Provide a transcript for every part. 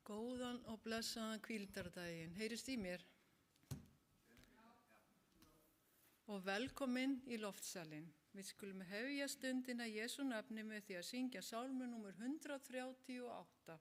Góðan og blessaðan hvíldardaginn. Heyrist í mér? Og velkomin í loftsalinn. Við skulum hefja stundina í Jesú nafni með því að syngja sálmu númer 138.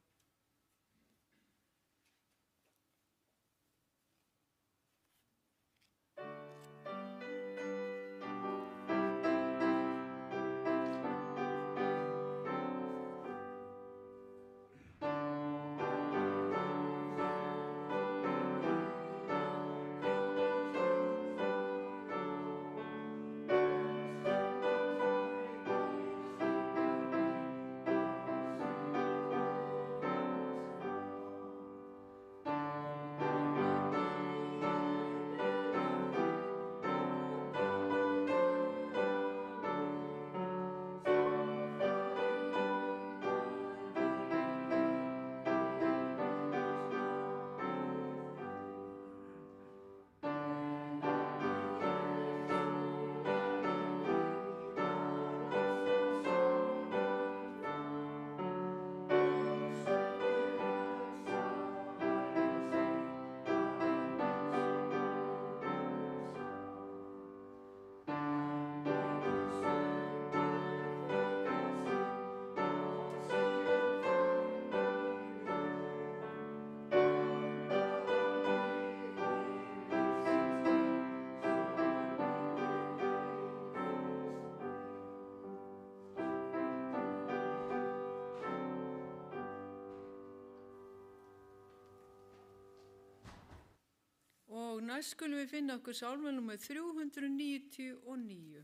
Og næst skulum við finna okkur sálma númer 399.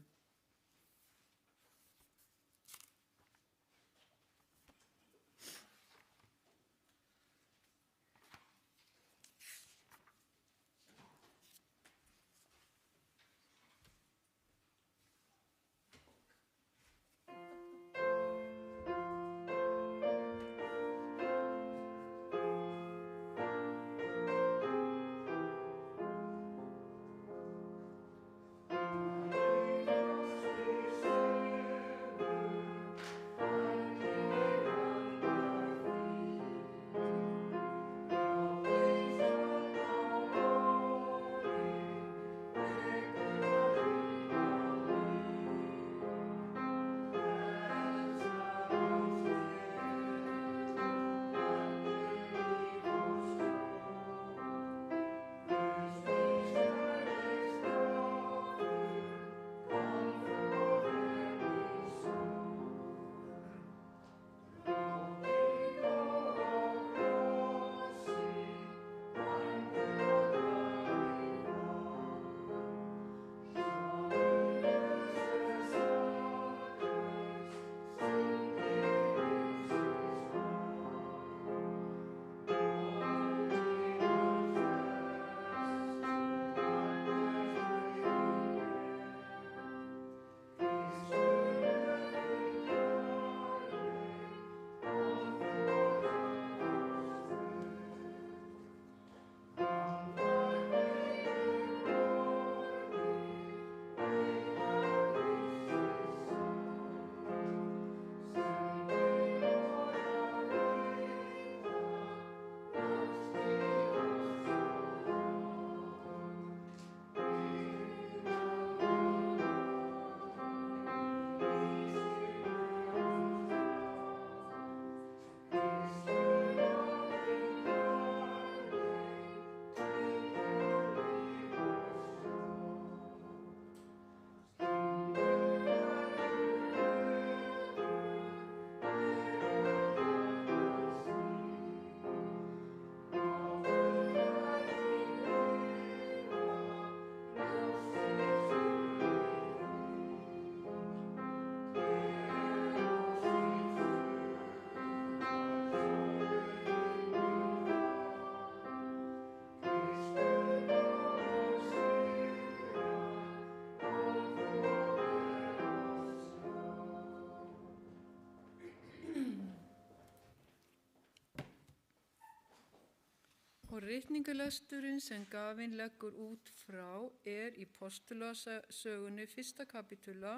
Og ritningalesturinn sem Gavin leggur út frá í Postulasögunni 1. kapítula,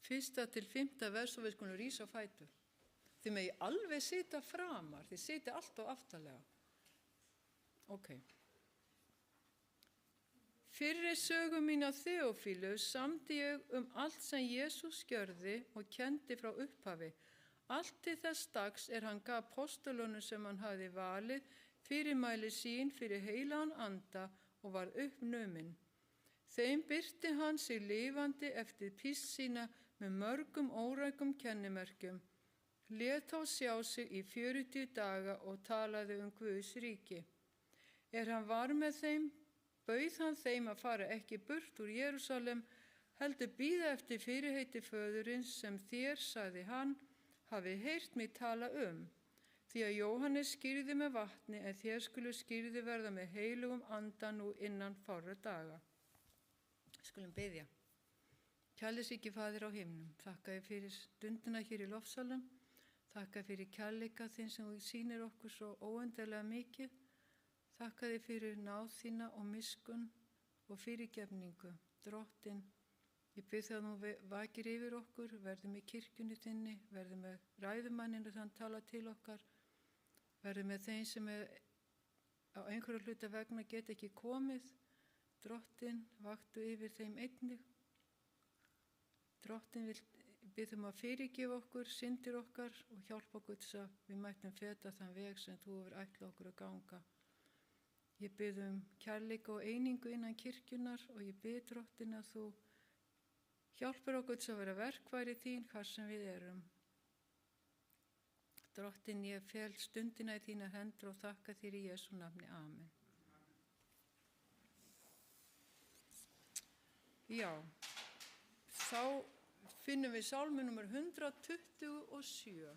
1. til 5. vers og við skulum rísa á fætur. Þið megi alveg sita framar, þið siti allt og aftarlega. Ok. Fyrri sögu mína Þeófílus samdi ég allt sem Jesús gjörði og kendi frá upphafi. Allt til þess dags hann gaf postulunum sem hann hafði valið fyrirmæli sín fyrir heilagan anda og var uppnuminn. Þeim birti hann sig lifandi eftir píst sína með mörgum órækum kennimerkjum, lét þá sjá sig í 40 daga og talaði Guðs ríki. Hann var með þeim, bauð hann þeim að fara ekki burt úr Jerúsalem, heldur bíða eftir fyrirheiti föðurins sem þér, sagði hann, hafið heyrt mig tala því að Jóhannes skýrði með vatni en þér skulu skýrði verða með heilugum anda nú innan fárra daga. Skulum biðja. Kærleiki Faðir á himnum, þakka þér fyrir stundina hér í lofsalnum, þakka þér fyrir kærleika þinn sem þú sýnir okkur svo óendanlega mikið, þakka þér fyrir náð þína og miskunn og fyrirgefningu. Drottinn, ég bið það nú vakir yfir okkur, verðum í kirkjunni þinni, verðum með ræðumanninu þann tala til okkar, verðum með þeim sem á einhverju hluta vegna geta ekki komið. Drottinn, vaktu yfir þeim einnig. Drottinn, biðum að fyrirgefa okkur, syndir okkar og hjálpa okkur þess að við mættum feta þann veg sem þú hefur ætlað okkur að ganga. Ég bið kærleika og einingu innan kirkjunar og ég bið Drottinn að þú hjálpar okkur þess að vera verkfæri þín hvar sem við erum. Drottinn, ég fel stundina í þínar hendur og þakka þér í Jesú nafni. Amen. Já, þá finnum við sálmi númer 127.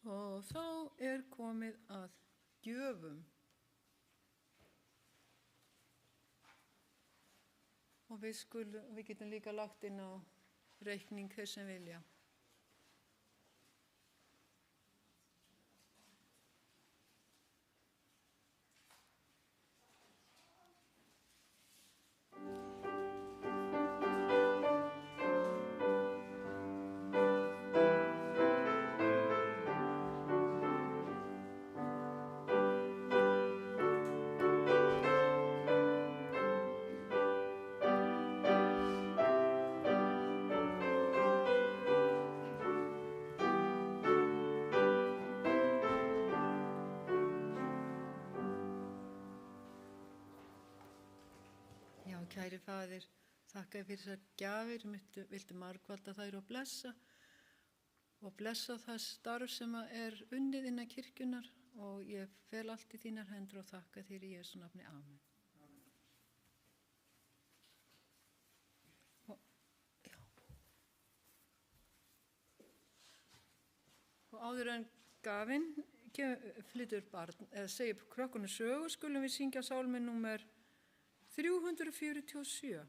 Og þá komið að gjöfum. Og við getum líka lagt inn á reikning þeir sem vilja. Kæri Faðir, þakka fyrir þessar gjafir, viltu margfalda þær og blessa það starf sem er unnið innan kirkjunnar og ég fel allt í þínar hendur og þakka þér í Jesú nafni. Amen. Og áður en gafinn flytur barn, eða segir krökkunum sögu, skulum við syngja sálminn númer 347.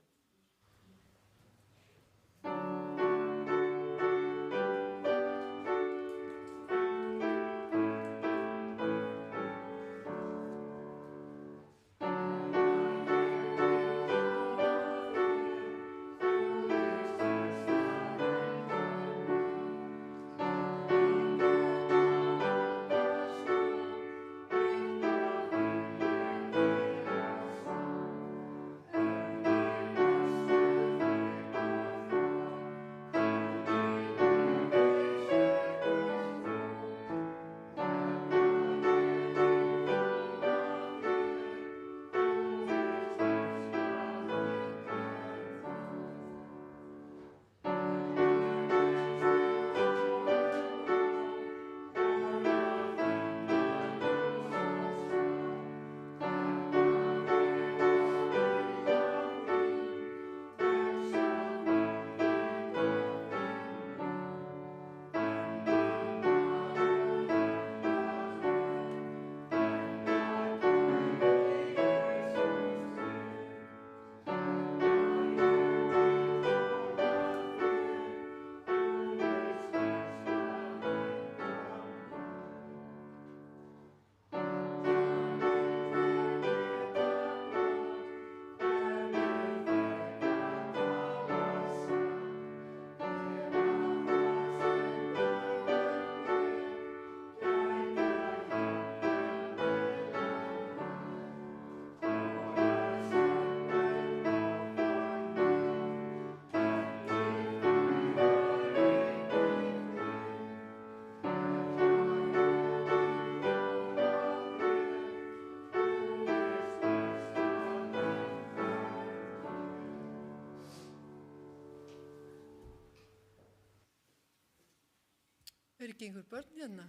Ekki einhver börn hérna?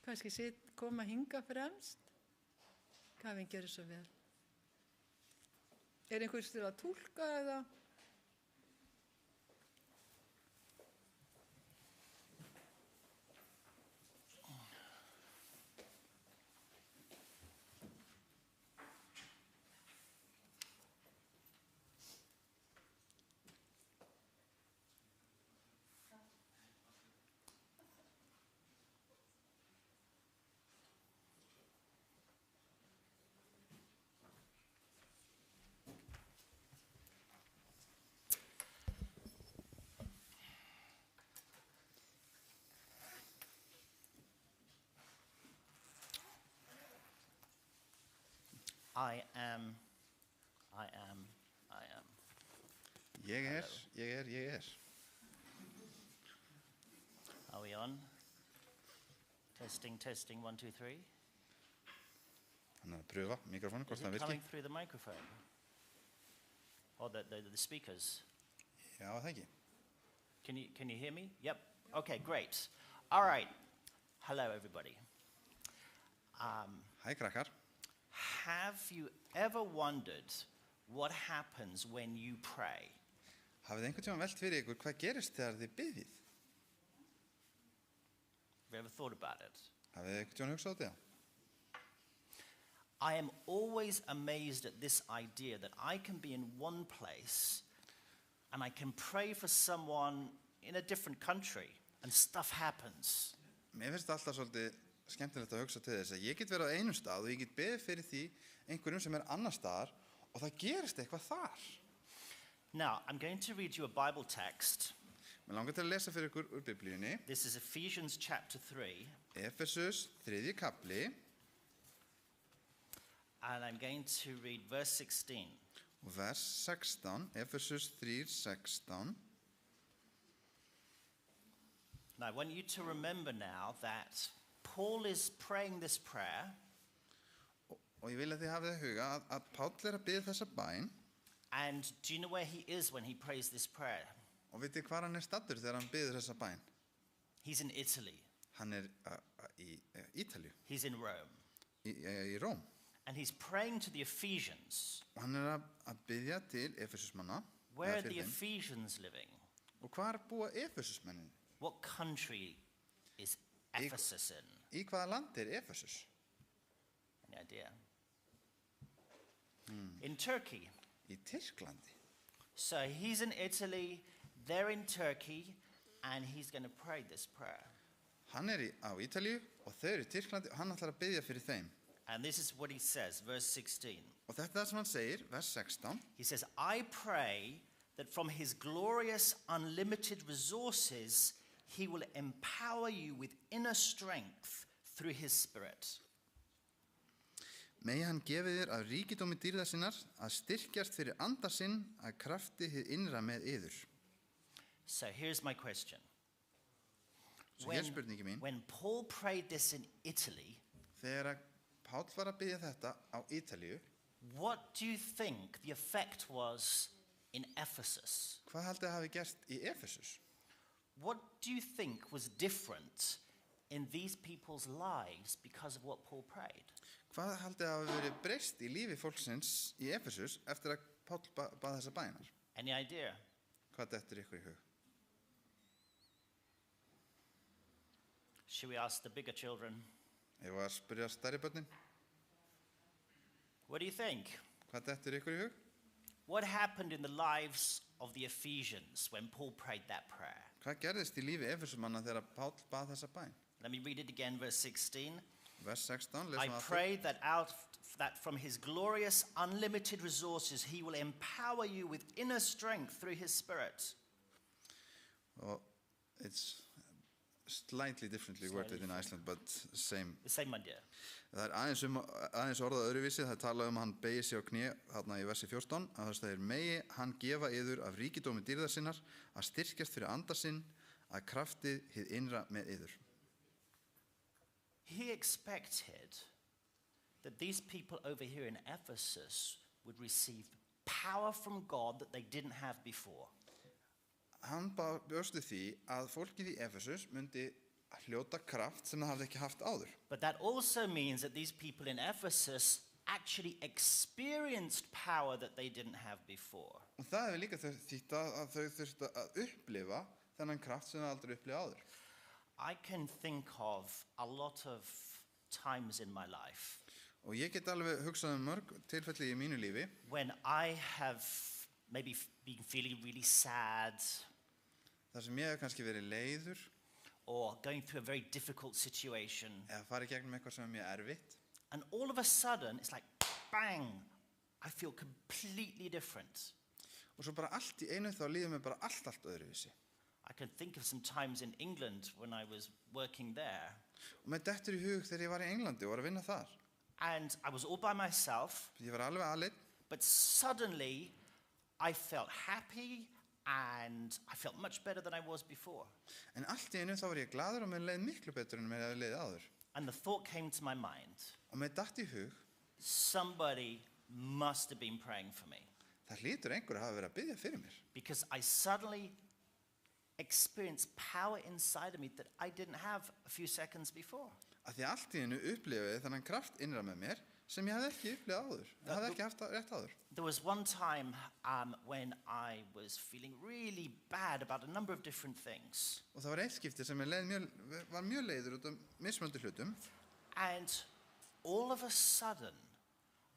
Kannski koma hinga fremst? Gafinn gerir svo vel. Einhvers til að túlka eða? I am. Ég er. Are we on? Testing, 1, 2, 3. Þannig að pröfa mikrofónu, hvort Is það it virki. coming through the microphone? Or the speakers? Já, það ekki. Can you hear me? Yep. Okay, great. All right. Hello, everybody. Hæ, krakkar. Have you ever wondered what happens when you pray? Hafið einhvern tímann velt fyrir ykkur hvað gerist þegar þið biðið? Have you ever thought about it? Hafið einhvern tímann hugsað út í það? I am always amazed at this idea that I can be in one place and I can pray for someone in a different country and stuff happens. Mér finnst það alltaf svolítið skemmtilegt að hugsa til þess að ég get verið á einum stað og ég get beðið fyrir því einhverjum sem annar staðar og það gerist eitthvað þar. Now, I'm going to read you a Bible text. Mér langar til að lesa fyrir ykkur úr Biblíunni. This is Ephesians chapter 3. Efesus 3. kapli And I'm going to read verse 16. og vers 16. Efesus 3:16. Now, I want you to remember now that Paul is praying this prayer, Og ég vil að þið hafið að huga að Páll að biðja þessa bæn and do you know where he is when he prays this prayer? og vitið hvar hann stattur þegar hann biður þessa bæn? He's in Italy. Hann í Ítalíu, He's in Rome. í Róm. And he's praying to the Ephesians. Og hann að biðja til Efesusmanna. Where are fyrir the þeim. Ephesians living? Og hvar búa Efesusmennin? What country is Ephesus in? Í hvaða land Efesus? Any idea? In Turkey. Í Tyrklandi. So he's in Italy, they're in Turkey, and he's going to pray this prayer. Hann á Ítalíu og þau í Tyrklandi og hann ætlar að biðja fyrir þeim. And this is what he says, verse 16. Og þetta er það sem hann segir, vers 16. He says, I pray that from his glorious, unlimited resources, he will empower you with inner strength through his Spirit. Megi hann gefi þér af ríkidómi dýrða sinnar að styrkjast fyrir anda sinn að krafti hið innra með yður. So here's my question. Svo hér spurningi mín. When Paul prayed this in Italy, Þegar Páll var að biðja þetta á Ítalíu, what do you think the effect was in Ephesus? hvað haldið hafi gerst í Efesus? What do you think was different in these people's lives because of what Paul prayed? Hvað haldið hafi verið breyst í lífi fólksins í Efesus eftir að Páll bað þessa bænar? Any idea? Hvað dettur ykkur í hug? Should we ask the bigger children? Ég var að spyrja stærri börnin. What do you think? Hvað dettur ykkur í hug? What happened in the lives of the Ephesians when Paul prayed that prayer? Hvað gerðist í lífi Efesusmanna þegar Páll bað þessa bæn? Let me read it again, verse 16. Vers 16, I lesum aftur. pray that from his glorious, unlimited resources, he will empower you with inner strength through his Spirit. Og it's slightly differently worded in Iceland, but same. The same idea. Það er aðeins orðað öðruvísi, það er talað að hann beigi sig á kné þarna í versi 14, að það segir megi hann gefa yður af ríkidómi dýrða sinnar að styrkjast fyrir anda sinn að kraftið hið innra með yður. He expected that these people over here in Ephesus would receive power from God that they didn't have before. Hann bjóst við því að fólkið í Efesus myndi hljóta kraft sem það hafði ekki haft áður. But that also means that these people in Ephesus actually experienced power that they didn't have before. Og það hefur líka þýtt að þau þurftu að upplifa þennan kraft sem það aldrei upplifa áður. I can think of a lot of times in my life Og ég get alveg hugsað mörg tilfelli í mínu lífi when I have maybe been feeling really sad þar sem ég hef kannski verið leiður or going through a very difficult situation, eða farið gegnum eitthvað sem er mjög erfitt. and all of a sudden it's like bang, I feel completely different. Og svo bara allt í einu þá líður mér bara allt öðruvísi. I can think of some times in England when I was working there, Og mér dettur í hug þegar ég var í Englandi og var að vinna þar. and I was all by myself, Ég var alveg aleinn but suddenly I felt happy and I felt much better than I was before. en allt í einu þá var ég glaður og mér leið miklu betur en mér hefði leiðið áður. And the thought came to my mind, Og mér datt í hug, somebody must have been praying for me, það hlýtur einhver að hafa verið að biðja fyrir mér. because I suddenly experienced power inside of me that I didn't have a few seconds before. Af því allt í einu upplifaði þennan kraft innra með mér sem ég hafði ekki upplifað áður. Ég hafði ekki haft rétt áður. There was one time when I was feeling really bad about a number of different things. Og það var eitt skipti sem ég var mjög leiður út af mismunandi hlutum. And all of a sudden,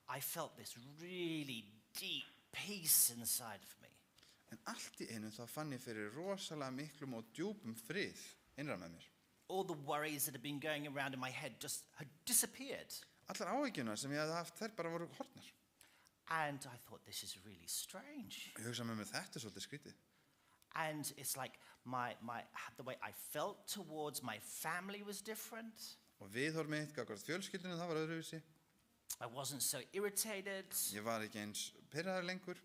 I felt this really deep peace inside of me. En allt í einu þá fann ég fyrir rosalega miklum og djúpum frið innra með mér. All the worries that had been going around in my head just had disappeared. Allar áhyggjurnar sem ég hafði haft, þær bara voru horfnar. And I thought, this is really strange. Ég hugsaði með mér, þetta svolítið skrítið. And it's like the way I felt towards my family was different. Og viðhorf mitt gagnvart fjölskyldunni, það var öðruvísi. I wasn't so irritated. Ég var ekki eins pirraður lengur.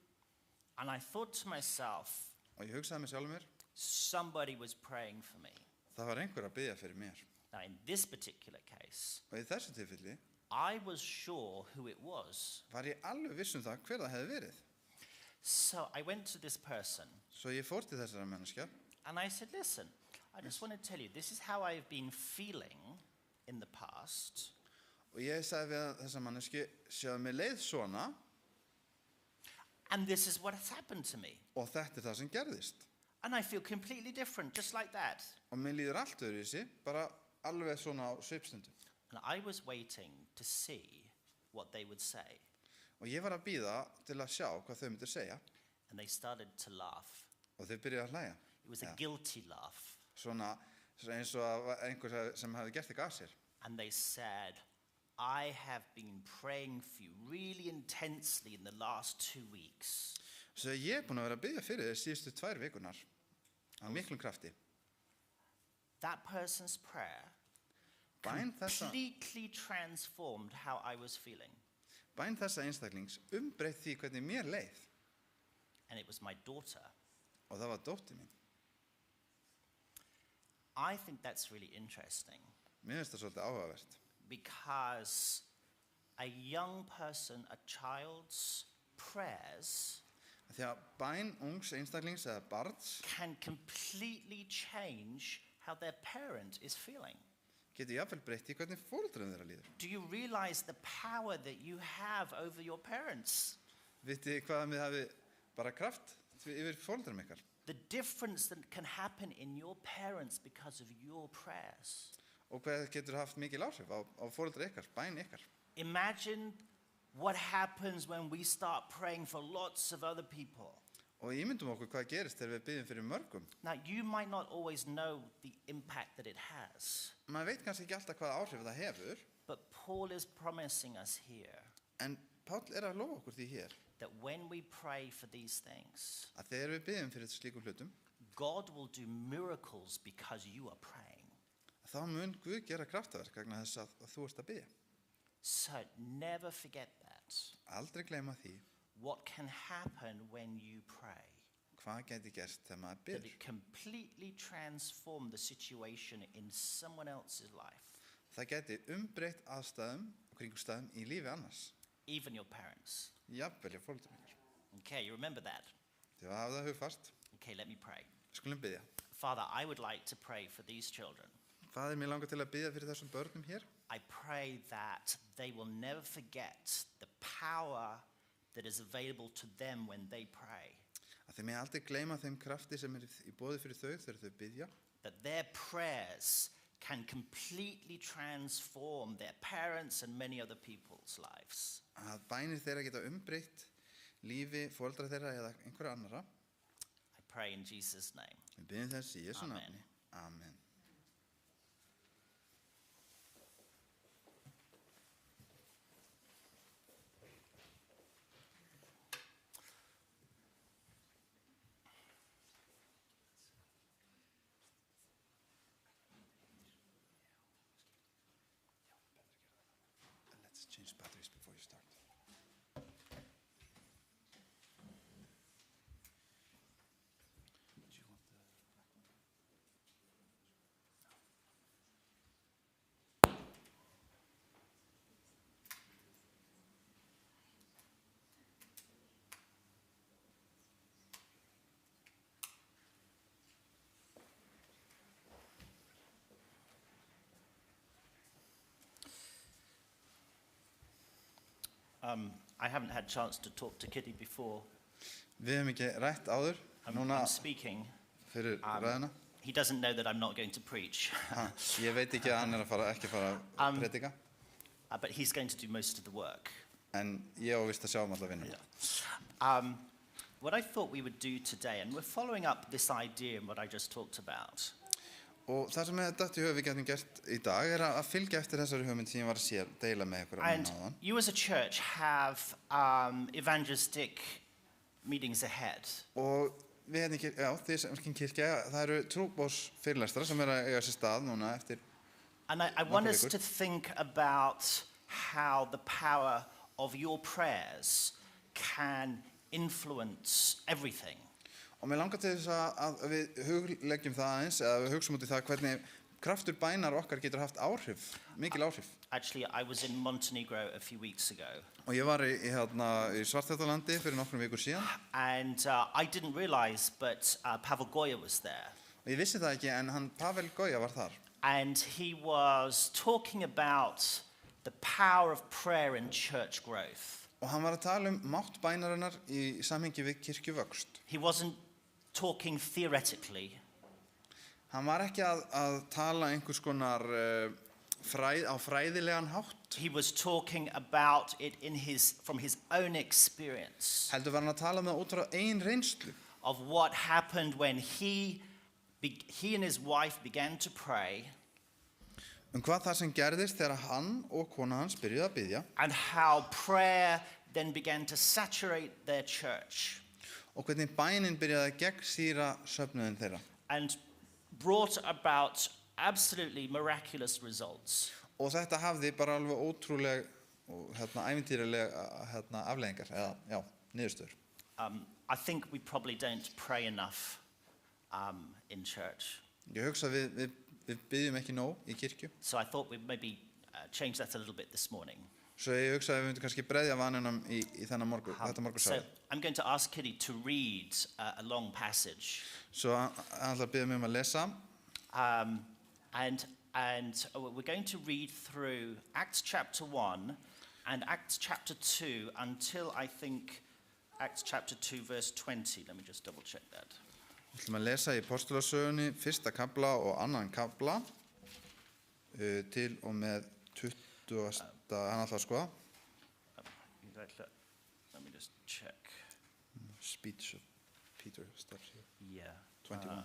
And I thought to myself, Og ég hugsaði með sjálfum mér, somebody was praying for me. það var einhver að biðja fyrir mér. Now, in this particular case, Og í þessu tilfelli I was sure who it was. var ég alveg viss um það hver það hefði verið. So I went to this person Svo ég fór til þessara manneskja and I said, listen, I just want to tell you, this is how I've been feeling in the past. og ég sagði við þessa mannesku, sjáðu mig leið svona And this is what has happened to me. og þetta það sem gerðist. And I feel completely different, just like that. Og mér líður allt öðruvísi, bara alveg svona á svipstundu. And I was waiting to see what they would say. Og ég var að bíða til að sjá hvað þau myndir segja And they started to laugh. og þau byrjuðu að hlæja. It was a Ja. guilty laugh. Svona eins og að einhver sem hafði gert eitthvað að sér. And they said, I have been praying for you really intensely in the last 2 weeks. Svo ég er búin að vera að bíða fyrir þér síðustu 2 vikunar af miklum krafti. That person's prayer Bæn þessa completely transformed how I was feeling. einstaklings umbreytt því hvernig mér leið. And it was my daughter. Og það var dóttir mín. I think that's really interesting Mér finnst það svolítið áhugavert. because a young person, a child's prayers Því að bæn ungs einstaklings eða barns can completely change how their parent is feeling. getur jafnvel breytt í hvernig foreldrum þeirra líður. Do you realize the power that you have over your parents? Vitið þið hvað þið hafi bara kraft yfir foreldrum ykkar? The difference that can happen in your parents because of your prayers. Og hvað getur haft mikil áhrif á foreldra ykkar, bæn ykkar? Imagine what happens when we start praying for lots of other people. Og ímyndum okkur hvað gerist þegar við biðjum fyrir mörgum. Now, you might not always know the impact that it has, Maður veit kannski ekki alltaf hvaða áhrif það hefur, but Paul is promising us here en Páll er að lofa okkur því hér that when we pray for these things, að þegar við biðjum fyrir slíkum hlutum, God will do miracles because you are praying. þá mun Guð gera kraftaverk vegna þess að þú ert að biðja. So never forget that. Aldrei gleyma því What can happen when you pray? hvað geti gerst þegar maður That biður. it completely transform the situation in someone else's life, Það geti umbreytt aðstæðum og kringumstæðum í lífi annars. even your parents. Jafnvel hjá foreldrum ykkar. Okay, you remember that? Þið hafa það hugfast. Okay, let me pray. Skulum biðja. Father, I would like to pray for these children. Faðir, mér langar til að biðja fyrir þessum börnum hér. I pray that they will never forget the power that is available to them when they pray. Að þið með aldrei gleyma þeim krafti sem er í boði fyrir þau þegar þau biðja. That their prayers can completely transform their parents and many other people's lives. Að bænir þeirra geta umbreytt lífi foreldra þeirra eða einhverja annara. I pray in Jesus' name. Við biðjum þess í Jesú Amen. nafni. Amen. Let's change batteries before you start. Do you want the black one? I haven't had a chance to talk to Kitty before. Við hefum ekki rætt áður, núna I'm speaking. fyrir ræðina. He doesn't know that I'm not going to preach, Ég veit ekki að hann er að fara, ekki fara að predika. but he's going to do most of the work. en ég á vist að sjá alla vinnuna. What I thought we would do today, and we're following up this idea and what I just talked about, Og það sem datt í hug við getum gert í dag að fylgja eftir þessari hugmynd sem ég var að deila með ykkur and áðan. you as a church have evangelistic meetings ahead. Og við þið sem kirkja, það eru trúboðsfyrirlestrar sem að eiga sér stað núna eftir. And I want us to think about how the power of your prayers can influence everything. Og mér langar til þess að við hugleggjum það aðeins, eða við hugsum út í það hvernig kraftur bænar okkar getur haft áhrif, mikil áhrif. Actually, I was in Montenegro a few weeks ago. Og ég var í Svartfjallalandi fyrir nokkrum vikur síðan. And I didn't realize, but Pavel Goya was there. Og ég vissi það ekki, en hann Pavel Goya var þar. And he was talking about the power of prayer in church growth. Og hann var að tala mátt bænarinnar í samhengi við kirkjuvöxt. He wasn't talking theoretically. Hann var ekki að tala einhvers konar á fræðilegan hátt. He was talking about it from his own experience. Heldur var hann að tala með út frá eigin reynslu. Of what happened when he and his wife began to pray. Hvað það sem gerðist þegar hann og kona hans byrjuðu að biðja. And how prayer then began to saturate their church. Og hvernig bænin byrjaði að gegnsýra söfnuðin þeirra. And brought about absolutely miraculous results. Og þetta hafði bara alveg ótrúleg og ævintýraleg afleiðingar eða niðurstöður. I think we probably don't pray enough in church. Ég hugsa við biðjum ekki nóg í kirkju. So I thought we'd maybe change that a little bit this morning. Svo ég hugsa við myndum kannski breyðja vanunum í þetta morgunsárið. So I'm going to ask Kitty to read a long passage. Svo hann ætlar að biðja mig að lesa. And we're going to read through Acts chapter 1 and Acts chapter 2 until I think Acts chapter 2 verse 20. Let me just double check that. Við ætlum að lesa í Postulasögunni fyrsta kafla og annan kafla til og með 20. Hann ætlar að skoða. Let me just check. Speech of Peter starts here. Yeah. 21.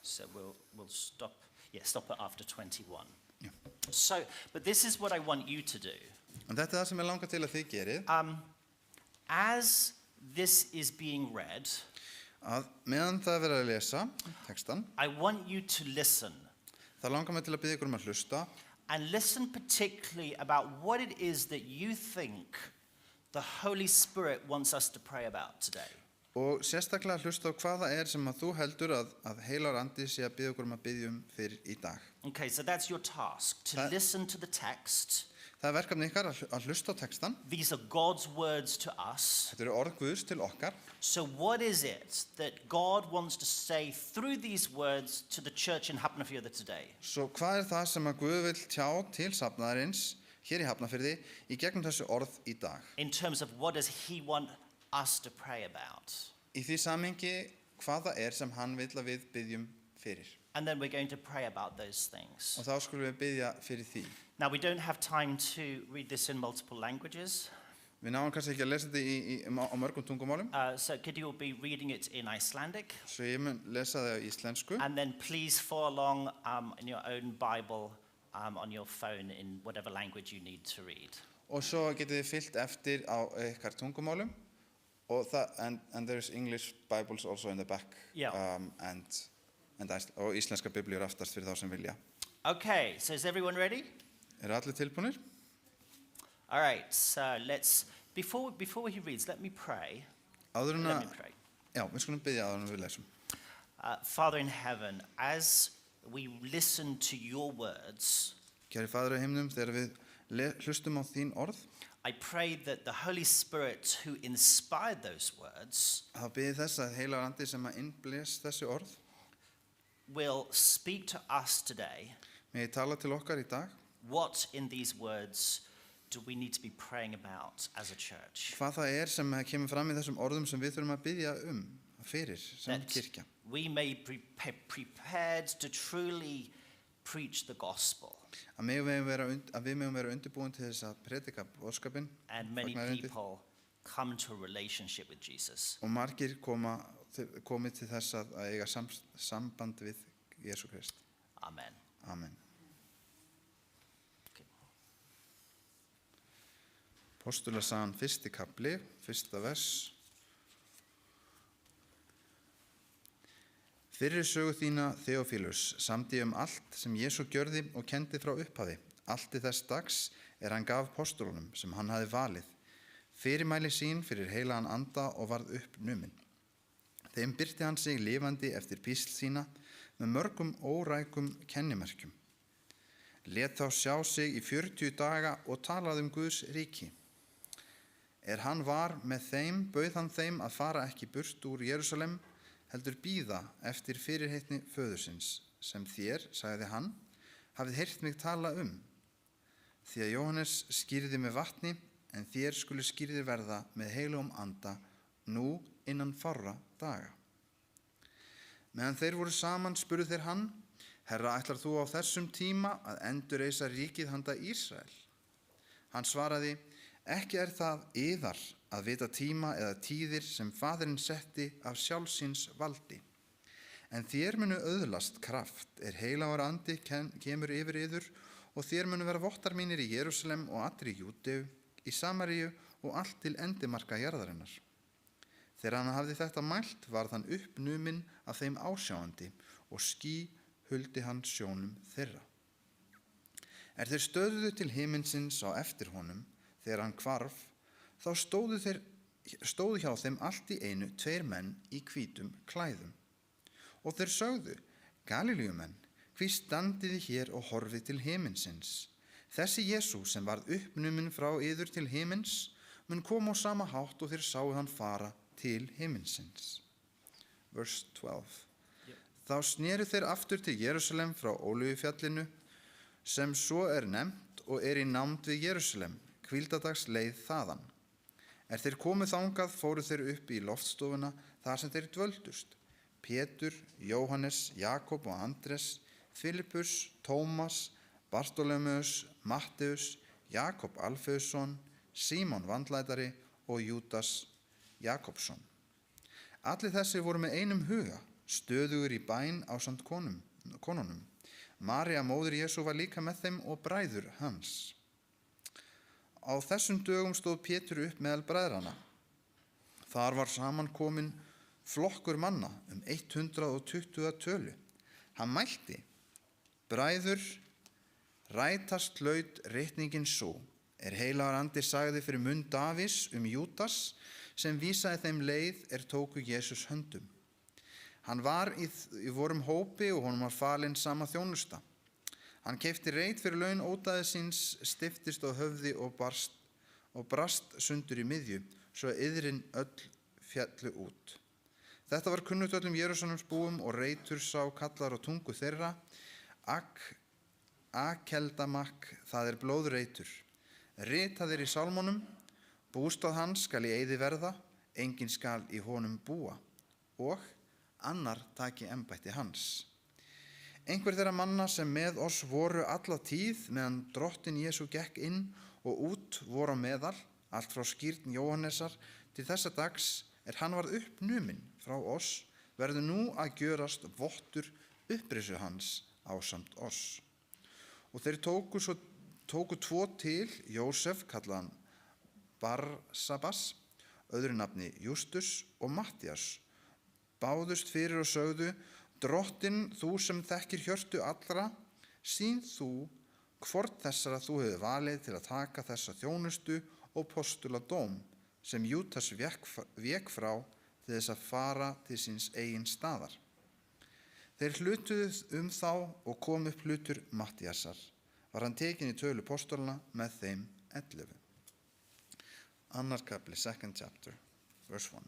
So we'll stop. Yeah, stop it after 21. Yeah. So, but this is what I want you to do. En þetta það sem ég langar til að þið gerið. As this is being read, Að meðan það verið að lesa textan, I want you to listen. Það langar mig til að biðja ykkur að hlusta. And listen particularly about what it is that you think the Holy Spirit wants us to pray about today. Og sérstaklega hlusta á hvað það sem að þú heldur að heilar andi sé að biðja ykkur að biðja fyrir í dag. Okay, so that's your task, to listen to the text. Það verkefni ykkar að hlusta á textan. These are God's words to us. Þetta eru orð Guðs til okkar. So what is it that God wants to say through these words to the church in Hafnarfjörður today? Svo hvað það sem að Guð vil tjá til safnaðarins hér í Hafnarfirði í gegnum þessu orð í dag? In terms of what does he want us to pray about? Í því samhengi hvað það sem hann vill að við biðjum fyrir. And then we're going to pray about those things. Og þá skulum við biðja fyrir því. Now we don't have time to read this in multiple languages. Við náum kannski ekki að lesa þetta á mörgum tungumálum. So Kitty will be reading it in Icelandic. Svo ég mun lesa það á íslensku. And then please follow along in your own Bible on your phone in whatever language you need to read. Og svo getið þið fyllt eftir á ykkar tungumálum. Og and there's English Bibles also in the back. Yeah. Og íslenska biblíur aftast fyrir þá sem vilja. Okay, so is everyone ready? Eru allir tilbúnir? All right, so before he reads, let me pray. Áður en Let me pray. Já, við skulum biðja áður en við lesum. Father in heaven, as we listen to your words, Kæri Faðir í himnum, þegar við hlustum á þín orð, I pray that the Holy Spirit who inspired those words þá biðið þess að heilagur andi sem að innblés þessi orð will speak to us today. Megi tala til okkar í dag. What in these words do we need to be praying about as a church? Hvað það sem kemur fram í þessum orðum sem við þurfum að biðja fyrir sem kirkja. We may be prepared to truly preach the gospel. að við megum vera undirbúin til þess að predika boðskapinn, and many fagnaðarerindið. people come into a relationship with Jesus. Og margir komið til þess að eiga samband við Jesú Krist. Amen. Amen. Okay. Postulasagan 1. kapli, 1. vers. Fyrri sögu þína, Þeófílus, samdi allt sem Jesú gjörði og kendi frá upphafi. Allt til þess dags hann gaf postulunum sem hann hafði valið. Fyrirmæli sín fyrir heilagan anda og varð uppnuminn. Þeim birti hann sig lifandi eftir písl sína með mörgum órækum kennimerkjum. Lét þá sjá sig í 40 daga og talaði Guðs ríki. Hann var með þeim, bauð hann þeim að fara ekki burt úr Jerúsalem, heldur bíða eftir fyrirheitni föðursins, sem þér, sagði hann, hafið heyrt mig tala Því að Jóhannes skýrði með vatni, en þér skulu skýrðir verða með heilugum anda nú innan fárra daga. Meðan þeir voru saman spurðu þeir hann, Herra, ætlar þú á þessum tíma að endurreisa ríkið handa Ísrael? Hann svaraði, ekki það yðar að vita tíma eða tíðir sem Faðirinn setti af sjálfsins valdi. En þér munu öðlast kraft heilagur andi kemur yfir yður og þér munu vera vottar mínir í Jerúsalem og allri Júdeu, í Samaríu og allt til endimarka jarðarinnar. Þegar hann hafði þetta mælt varð hann uppnuminn af þeim ásjáandi og ský huldi hann sjónum þeirra. Þeir stöðuðu til himinsins á eftir honum, þegar hann hvarf, þá stóðu hjá þeim allt í einu 2 menn í hvítum klæðum. Og þeir sögðu, Galilíumenn, hví standiði hér og horfið til himinsins? Þessi Jesú sem varð uppnuminn frá yður til himins, mun koma á sama hátt og þeir sáu hann fara til himinsins. Verse 12. Þá sneru þeir aftur til Jerúsalem frá Ólífufjallinu, sem svo nefnt og í nánd við Jerúsalem, hvíldadags leið þaðan. Þeir komu þangað, fóru þeir upp í loftstofuna þar sem þeir dvöldust. Pétur, Jóhannes, Jakob og Andres, Filippus, Tómas, Bartólómeus, Matteus, Jakob Alfeusson, Símon vandlætari og Júdas Jakobsson. Allir þessir voru með einum huga, stöðugur í bæn ásamt konunum. María móðir Jesú var líka með þeim og bræður hans. Á þessum dögum stóð Pétur upp meðal bræðranna. Þar var samankominn flokkur manna 120 að tölu. Hann mælti, bræður, rætast hlaut ritningin svo, heilagur andi sagði fyrir munn Davís Júdas, sem vísaði þeim leið tóku Jesús höndum. Hann var í vorum hópi og honum var falin sama þjónusta. Hann keypti reit fyrir laun ódæðis síns, stiftist á höfði og brast sundur í miðju, svo að iðrin öll fjallu út. Þetta var kunnugt öllum Jerúsalems búum og reitur sá kallar á tungu þeirra, Akeldamak, það blóðreitur. Ritaðir í sálmónum, bústað hans skal í eyði verða, enginn skal í honum búa, og annar taki embætti hans. Einhver þeirra manna sem með oss voru alla tíð, meðan drottin Jesú gekk inn og út voru á meðal, allt frá skírn Jóhannesar til þessa dags, hann varð uppnuminn frá oss, verður nú að gjörast vottur upprisu hans ásamt oss. Og þeir tóku 2 til, Jósef, kallaðan Barsabas, öðru nafni Justus og Mattías, báðust fyrir og sögðu, drottin, þú sem þekkir hjörtu allra, sýn þú hvort þessara þú hefur valið til að taka þessa þjónustu og postula dóm, sem Júdas vék frá til þess að fara til síns eigin staðar. Þeir hlutuðu þá og kom upp hlutur Mattíasar. Var hann tekinn í tölu postulana með þeim 11. Annar kapli, 2nd chapter, verse 1.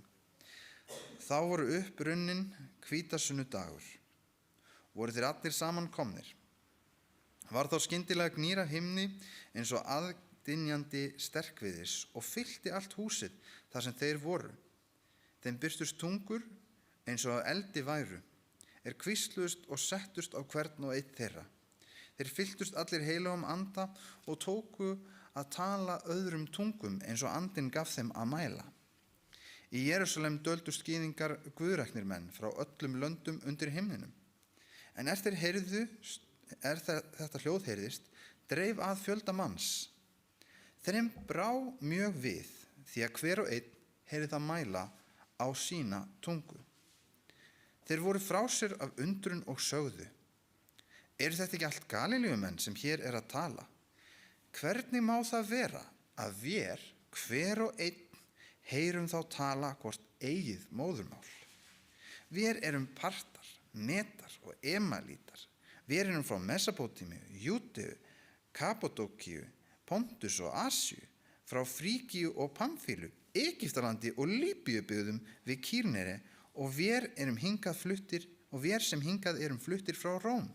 Þá voru upprunnin hvítasunnudagur. Voru þeir allir saman komnir. Var þá skyndilega gnýr af himni eins og aðdynjandi sterkviðis og fyllti allt húsið þar sem þeir voru. Þeim birtust tungur eins og eldi væru, hvísluðust og settust á hvern og einn þeirra. Þeir fylltust allir heilagum anda og tóku að tala öðrum tungum eins og andinn gaf þeim að mæla. Í Jerúsalem döldust gyðingar guðræknir menn frá öllum löndum undir himninum. En þetta hljóð heyrðist, dreif að fjölda manns. Þeim brá mjög við, því að hver og einn heyrði það mæla á sína tungu. Þeir voru frá sér af undrun og sögðu: Eru þetta ekki allt Galileumenn sem hér er að tala? Hvernig má það vera að vér, hver og einn, heyrum þá tala hvort eigið móðurmál? Vér erum partar, metar og emalítar. Vér erum frá Mesopótamíu, Júdeu, Kappadókíu, Pontus og Asíu, frá Frígíu og Pamfílu, Egyptalandi og Líbíubyggðum við Kýrneri, og vér sem hingað erum fluttir frá Róm.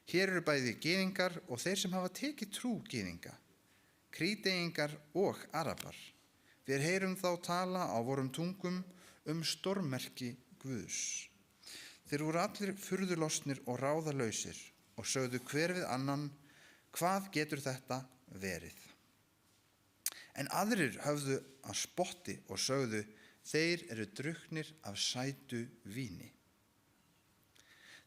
Hér eru bæði gyðingar og þeir sem hafa tekið trú gyðinga, Krítegingar og Arabar. Við heyrum þá tala á vorum tungum stórmerki Guðs. Þeir voru allir furðulostnir og ráðalausir og sögðu hver við annan: Hvað getur þetta verið? En aðrir höfðu að spotti og sögðu: Þeir eru drukknir af sætu víni.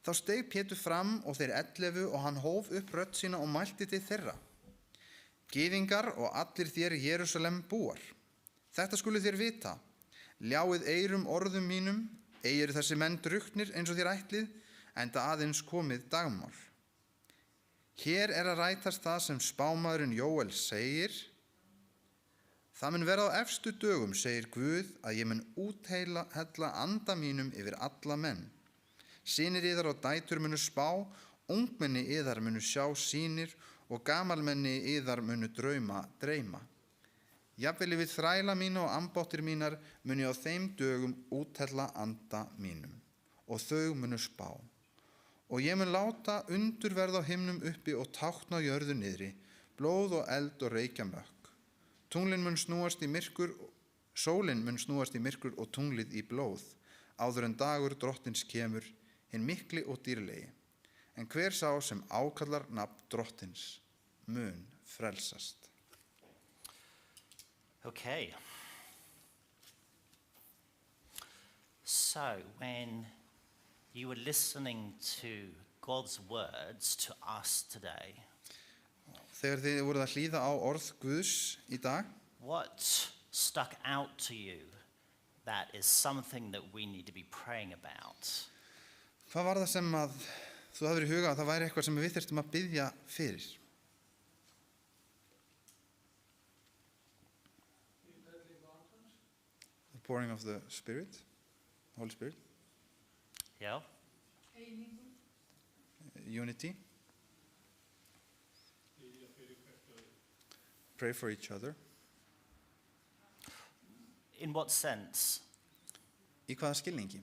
Þá steig Pétur fram og þeir 11 og hann hóf upp rödd sína og mælti til þeirra: Gyðingar og allir þér í Jerúsalem búar, þetta skuluð þér vita, ljáið eyrum orðum mínum, eigi eru þessi menn drukknir eins og þér ætlið, enda aðeins komið dagmál. Hér er að rætast það sem spámaðurinn Jóel segir: Það mun verða á efstu dögum, segir Guð, að ég mun úthella anda mínum yfir alla menn. Synir yðar og dætur munu spá, ungmenni yðar munu sjá sýnir og gamalmenni yðar munu dreyma. Jafnvel við þræla mína og ambáttir mínar mun ég á þeim dögum úthella anda mínum og þau munu spá. Og ég mun láta undur verða á himnum uppi og tákn á jörðu niðri, blóð og eld og reykjamökk. Sólin mun snúast í myrkur og tunglið í blóð, áður en dagur drottins kemur, hinn mikli og dýrlegi. En hver sá sem ákallar nafn drottins mun frelsast. Okay. So, when you were listening to God's words to us today, Þegar þið voruð að hlýða á orð Guðs í dag, what stuck out to you that is something that we need to be praying about? hvað var það sem að þú hafðir í huga að það væri eitthvað sem við þyrftum að biðja fyrir? The pouring of the Spirit, Holy Spirit, Yeah? unity, pray for each other. In what sense? Í hvaða skilningi?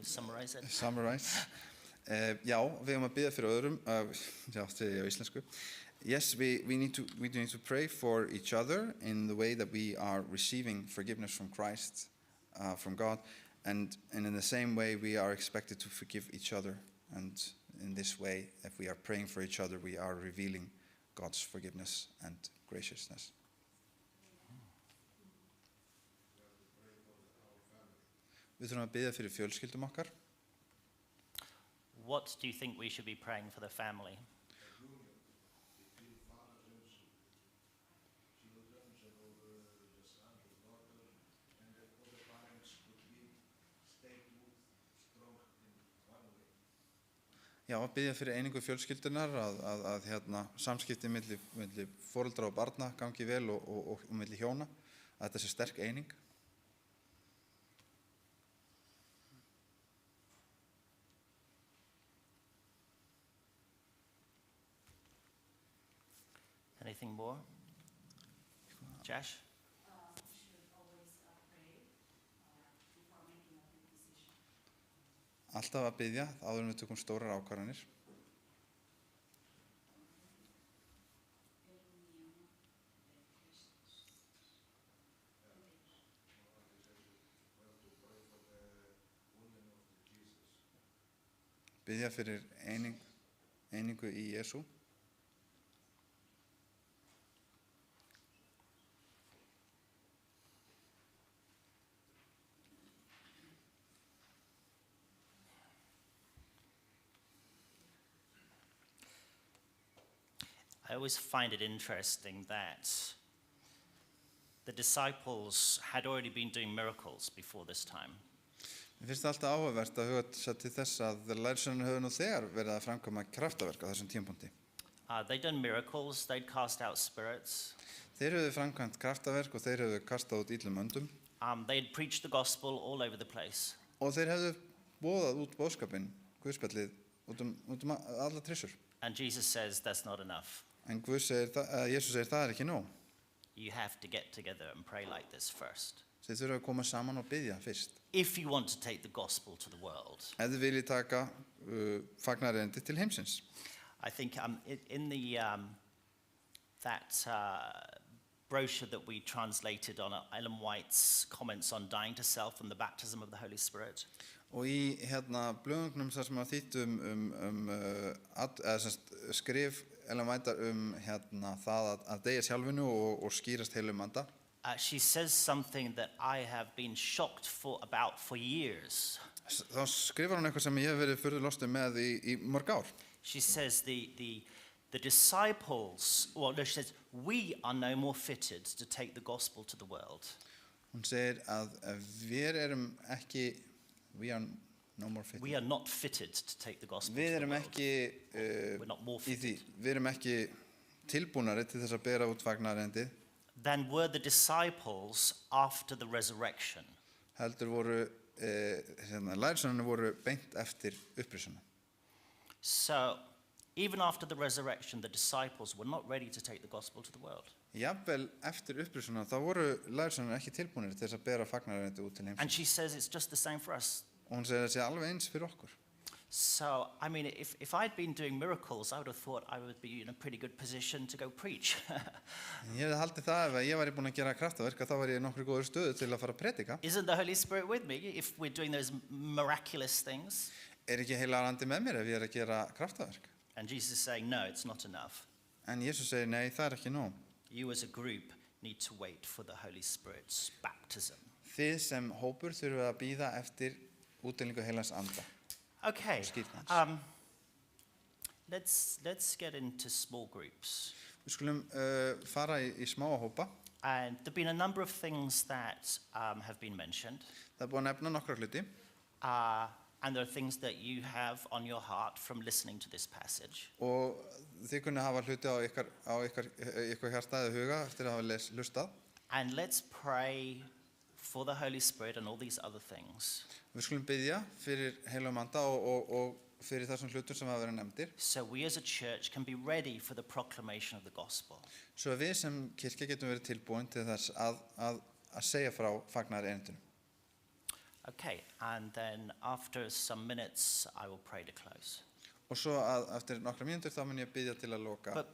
Summarize it. Summarize. Já, við höfum að biðja fyrir öðrum. Já, þetta er á íslensku. Yes, we need to pray for each other in the way that we are receiving forgiveness from Christ, from God, and in the same way we are expected to forgive each other. And in this way, if we are praying for each other, we are revealing God's forgiveness and graciousness. Við þurfum að biðja fyrir fjölskyldum okkar. What do you think we should be praying for the family? Já, að biðja fyrir einingu fjölskyldunar, að samskipti milli foreldra og barna gangi vel og milli hjóna, að þetta sé sterk eining. Anything more? Josh? Alltaf að biðja áður en við tökum stórar ákvarðanir. Biðja fyrir einingu í Jesú. I always find it interesting that the disciples had already been doing miracles before this time. Mér finnst það alltaf áhugavert að huga til þess að lærisveinarnir höfðu nú þegar verið að framkvæma kraftaverk á þessum tímapunkti. They'd done miracles, they'd cast out spirits. Þeir höfðu framkvæmt kraftaverk og þeir höfðu kastað út illum öndum. They'd preached the gospel all over the place. Og þeir höfðu boðað út boðskapinn, Guðspjallið, út alla trissur. And Jesus says that's not enough. En Jesús segir það ekki nóg. You have to get together and pray like this first. Þið þurfa að koma saman og biðja fyrst. If you want to take the gospel to the world. Ef þið viljið taka fagnarendi til heimsins. I think in the that brochure that we translated on Ellen White's comments on dying to self and the baptism of the Holy Spirit. Og í blöðungnum þar sem að þýttu skrif Ellen White það að deyja sjálfinu og skýrast heilum anda. She says something that I have been shocked about for years. Þá skrifar hún eitthvað sem ég hef verið furðu lostið með í mörg ár. She says the disciples, she says, we are no more fitted to take the gospel to the world. Hún segir að við erum ekki, we are no more fitted. We are not fitted to take the gospel to the world. Við erum ekki We're not more fitted. Við erum ekki tilbúnari til þess að bera út fagnarendið. Than were the disciples after the resurrection. Heldur voru lærisveinarnir voru beint eftir upprisuna. So, even after the resurrection, the disciples were not ready to take the gospel to the world. Jafnvel eftir upprisuna þá voru lærisveinarnir ekki tilbúnir til þess að bera fagnarendið út til heimsins. And she says it's just the same for us. Og hún segir að það sé alveg eins fyrir okkur. So, I mean, if I'd been doing miracles, I would have thought I would be in a pretty good position to go preach. Ég hefði haldið það ef ég væri búin að gera kraftaverk þá var ég í nokkru góður stöðu til að fara að predika. Isn't the Holy Spirit with me if we're doing those miraculous things? Ekki heilagur andi með mér ef ég að gera kraftaverk? And Jesus is saying, no, it's not enough. En Jesus segir, nei, það ekki nóg. You as a group need to wait for the Holy Spirit's baptism. Þið sem hópur þurfið að bíða eftir útdelingu heilans anda. Okay, let's get into small groups. Við skulum fara í smáa hópa. And there've been a number of things that have been mentioned. Það búið að nefna nokkra hluti. And there are things that you have on your heart from listening to this passage. Og þið kunni hafa hluti á ykkar hjarta eða huga eftir að hafa hlustað. And let's pray for the Holy Spirit and all these other things. Við skulum biðja fyrir heilum anda og fyrir þessum hlutum sem hafa verið nefndir. So we as a church can be ready for the proclamation of the gospel. Svo við sem kirkja getum verið tilbúin til þess að segja frá fagnaðarerindinu. Okay, and then after some minutes I will pray to close. Og svo eftir nokkra mínútur þá mun ég biðja til að loka. But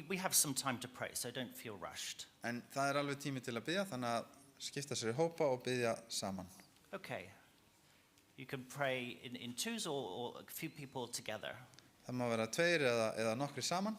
we have some time to pray, so don't feel rushed. En það alveg tími til að biðja, þannig að skipta sér í hópa og biðja saman. Okay. You can pray in twos or a few people together. Það má vera tveir eða nokkri saman.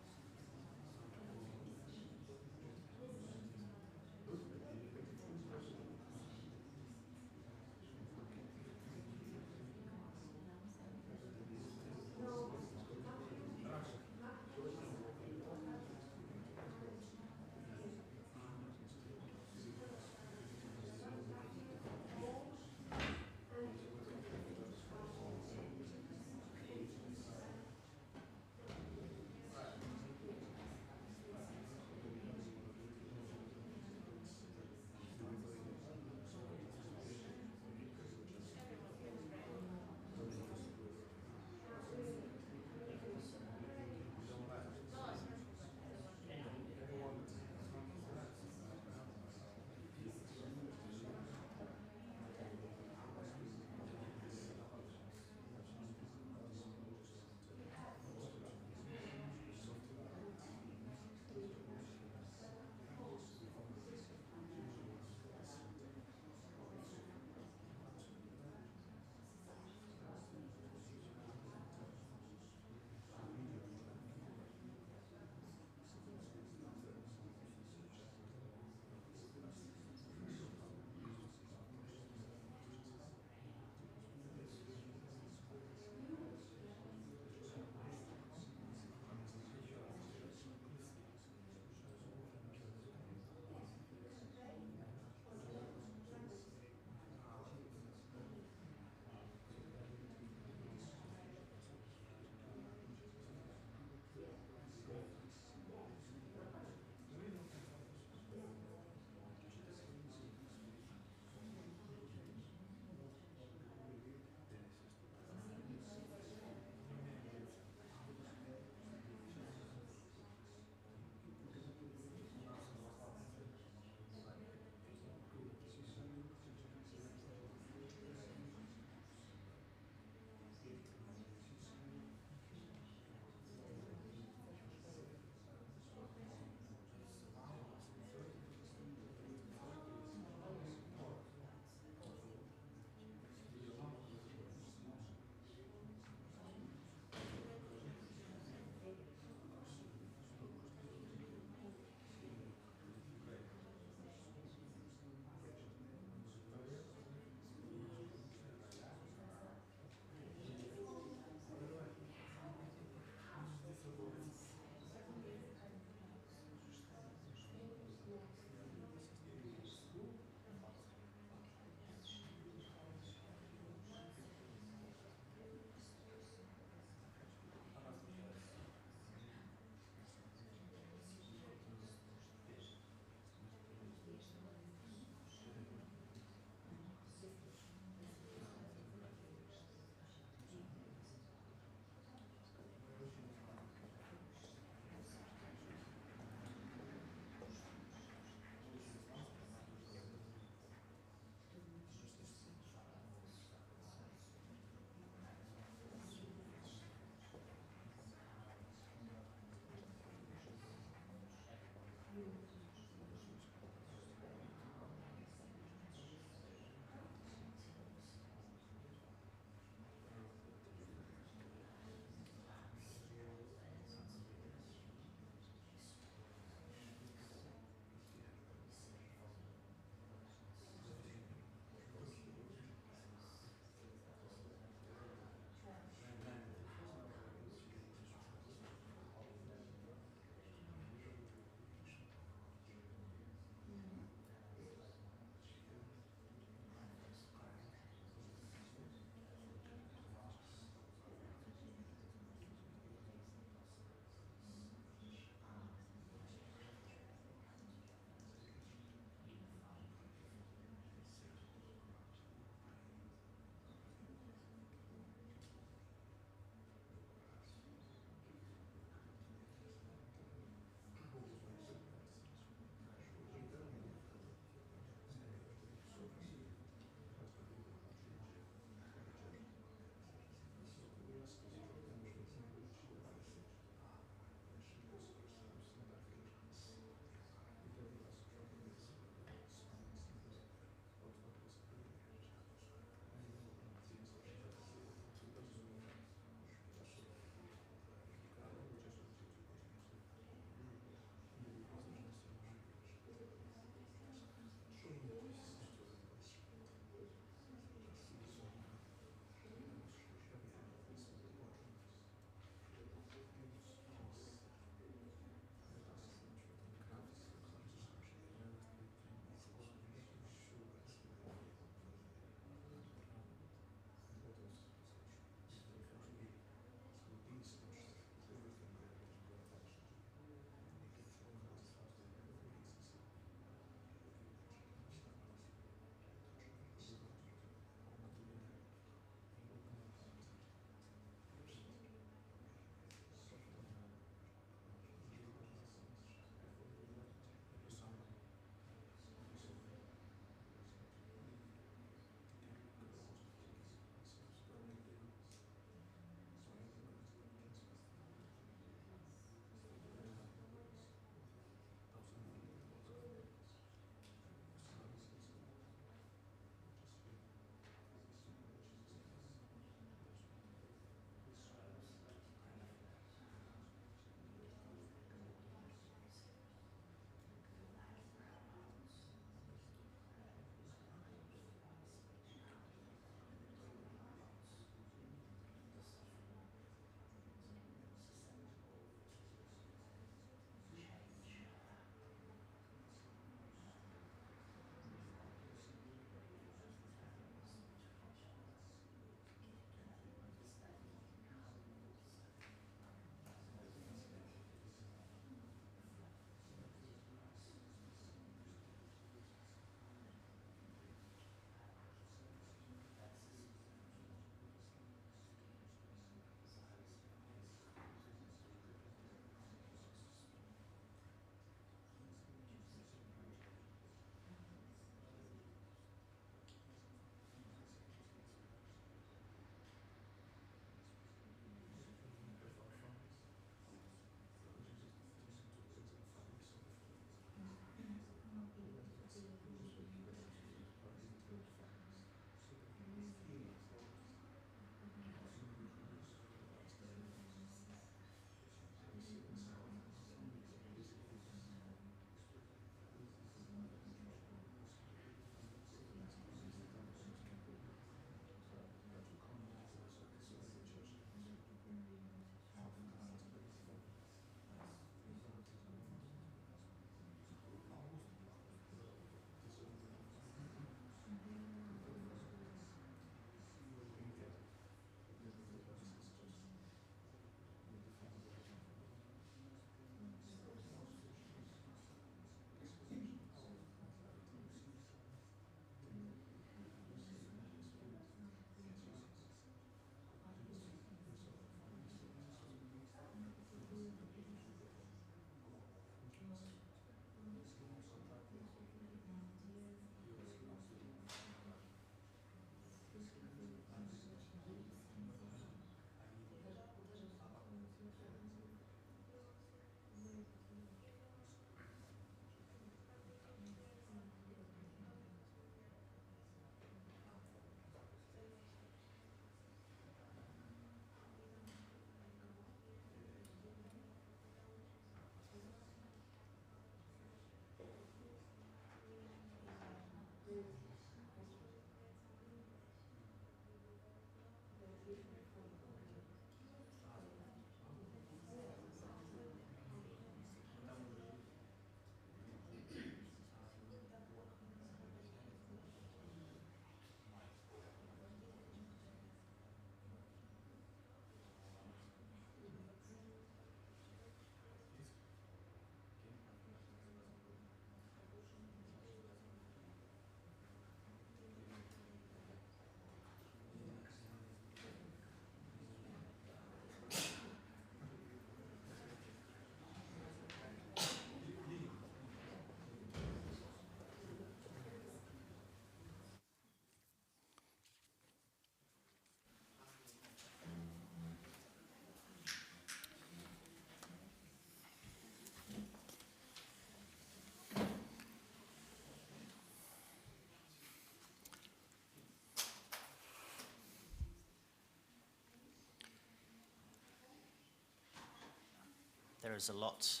there is a lot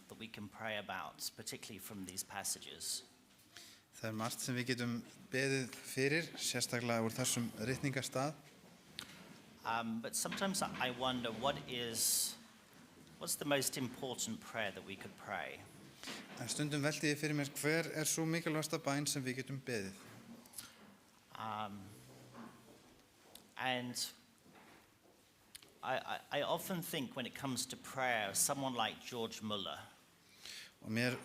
that we can pray about, particularly from these passages. Það margt sem við getum beðið fyrir, sérstaklega úr þessum ritningarstað. But sometimes I wonder what's the most important prayer that we could pray? En stundum velti ég fyrir mér hver svo mikilvægasta bæn sem við getum beðið. And I often think when it comes to prayer, someone like George Muller. Og mér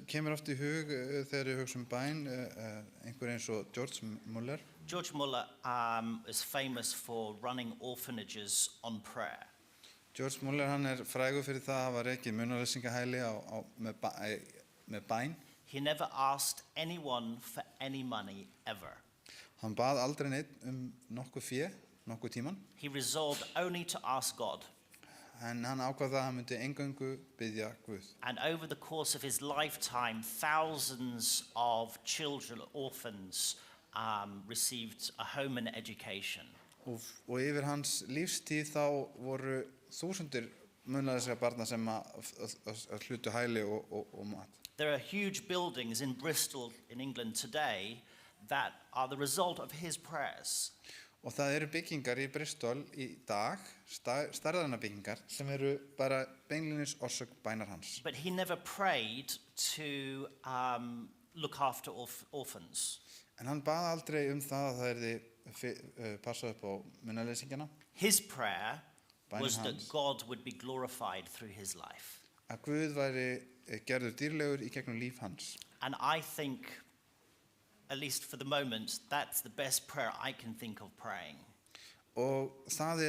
kemur oft í hug þegar ég hugsa bæn einhver eins og George Muller. George Muller is famous for running orphanages on prayer. George Muller hann frægur fyrir það að hafa rekið munaðarleysingahæli með bæn. He never asked anyone for any money ever. Hann bað aldrei neitt nokkuð fé, nokkuð tíman. He resolved only to ask God. En hann ákvað það að hann myndi eingöngu biðja Guð. And over the course of his lifetime, thousands of children, orphans, received a home and education. Og yfir hans lífstíð þá voru þúsundir munaðarleysra barna sem að hlutu hæli og mat. There are huge buildings in Bristol in England today that are the result of his prayers. Og það byggingar í Bristol í dag, stærðarna byggingar, sem bara beinlínis orsök bænar hans. But he never prayed to look after orphans. En hann bað aldrei það að það passað upp á munaðarleysingana. His prayer was Bænin that hans. God would be glorified through his life. Að Guð væri gerður dýrlegur í gegnum líf hans. And I think, at least for the moment, that's the best prayer I can think of praying. Og það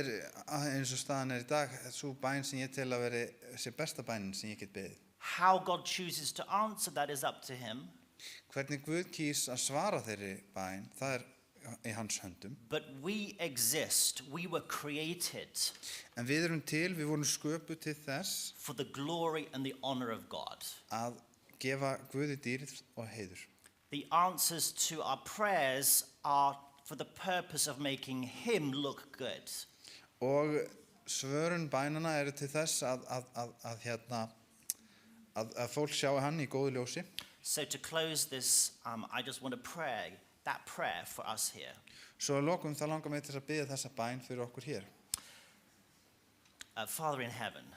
eins og staðan í dag, svo bæn sem ég tel að veri sé besta bænin sem ég get beðið. How God chooses to answer that is up to him. Hvernig Guð kýs að svara þeirri bæn, það í hans höndum. But we exist, we were created En við til, við vorum sköpuð til þess for the glory and the honor of God. að gefa Guði dýrð og heiður. The answers to our prayers are for the purpose of making him look good. Og svörun bænana til þess að fólk sjái hann í góðu ljósi. So to close this, I just want to pray that prayer for us here. Svo að lokum þá langar mig til að biðja þessa bæn fyrir okkur hér. Father in heaven,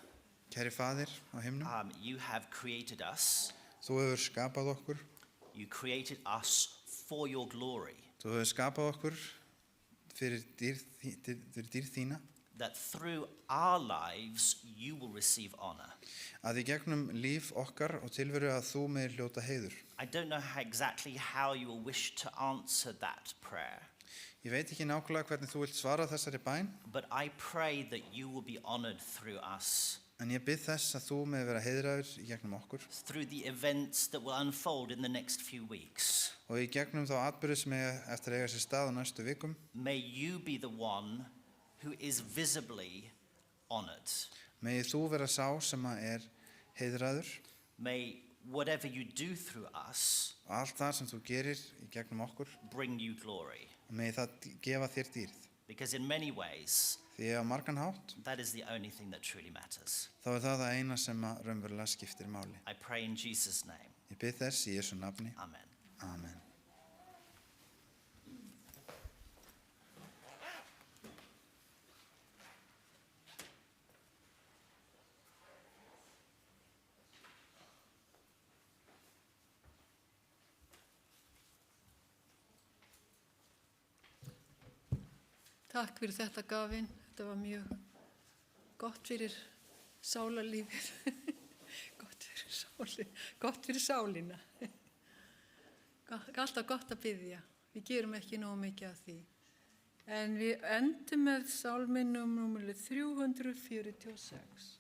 Kæri Faðir á himnum, you have created us. þú hefur skapað okkur. You created us for your glory. Þú hefur skapað okkur fyrir dýrð þína. That through our lives you will receive honor. Að í gegnum líf okkar og tilveru að þú megir hljóta heiður. I don't know exactly how you will wish to answer that prayer, Ég veit ekki nákvæmlega hvernig þú vilt svara þessari bæn, but I pray that you will be honored through us, en ég bið þess að þú megir vera heiðraður í gegnum okkur through the events that will unfold in the next few weeks. og í gegnum þá atburði sem eftir að eiga sér stað á næstu vikum. May you be the one who is visibly honored. Megir þú vera sá sem heiðraður May whatever you do through us og allt það sem þú gerir í gegnum okkur, bring you glory. og megir það gefa þér dýrð. Because in many ways, Því á margan hátt, that is the only thing that truly matters. þá það eina sem raunverulega skiptir máli. I pray in Jesus' name. Ég bið þess í Jesú nafni. Amen. Amen. Takk fyrir þetta Gavin, þetta var mjög gott fyrir sálarlífið, gott fyrir sálina. Alltaf gott að biðja, við gerum ekki nóg mikið af því. En við endum með sálminn númerið 346.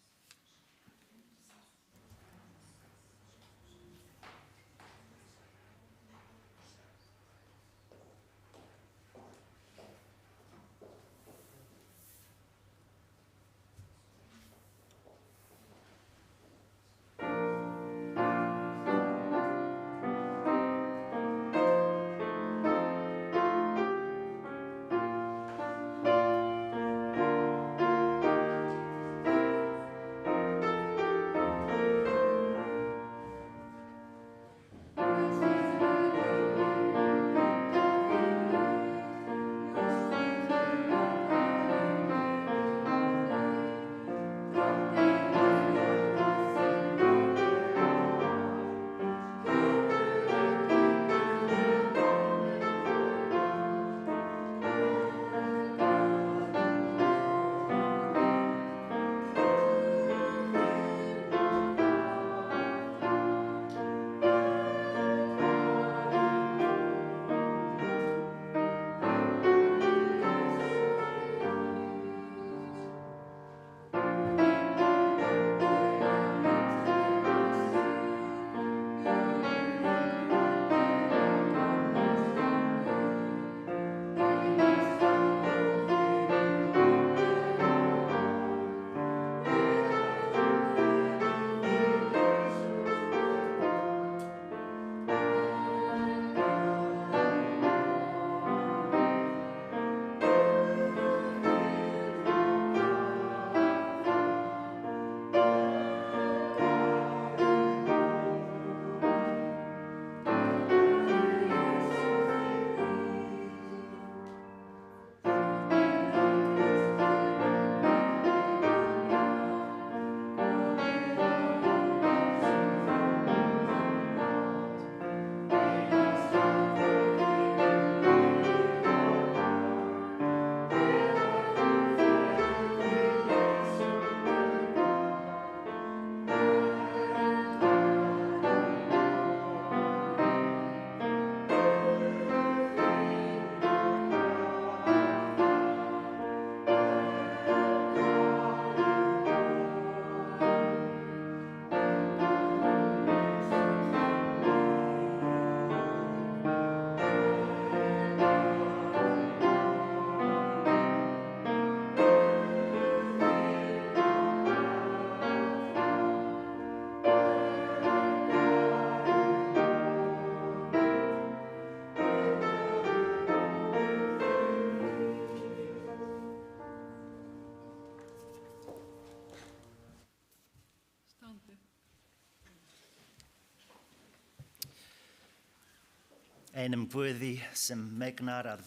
Einum Guði sem megnar að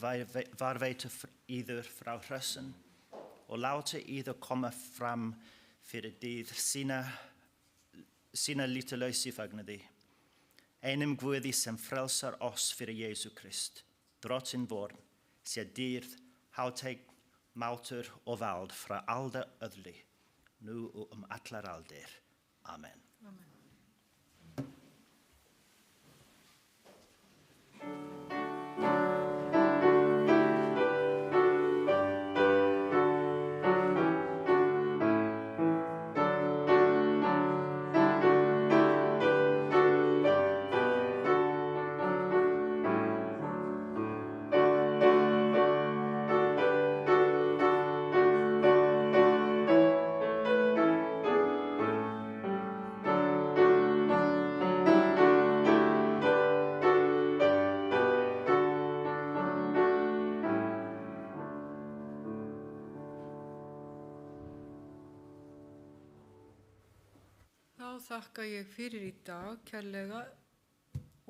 varveita yður frá hrössun og láta yður koma fram fyrir dyr sína litlausi fagnaði. Einum Guði sem frelsar oss fyrir Jesu Krist, drottinn vor, sé dýrð, hátign, máttur og vald frá alda öðli, nú og allar aldir. Amen. Amen. Þá þakka ég fyrir í dag kærlega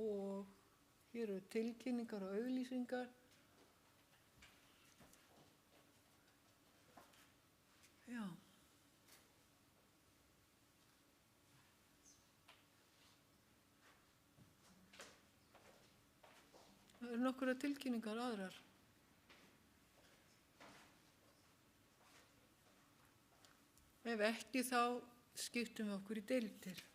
og hér eru tilkynningar og auglýsingar. Já. Það eru nokkura tilkynningar aðrar. Ef ekki þá skiptum við okkur í deildir.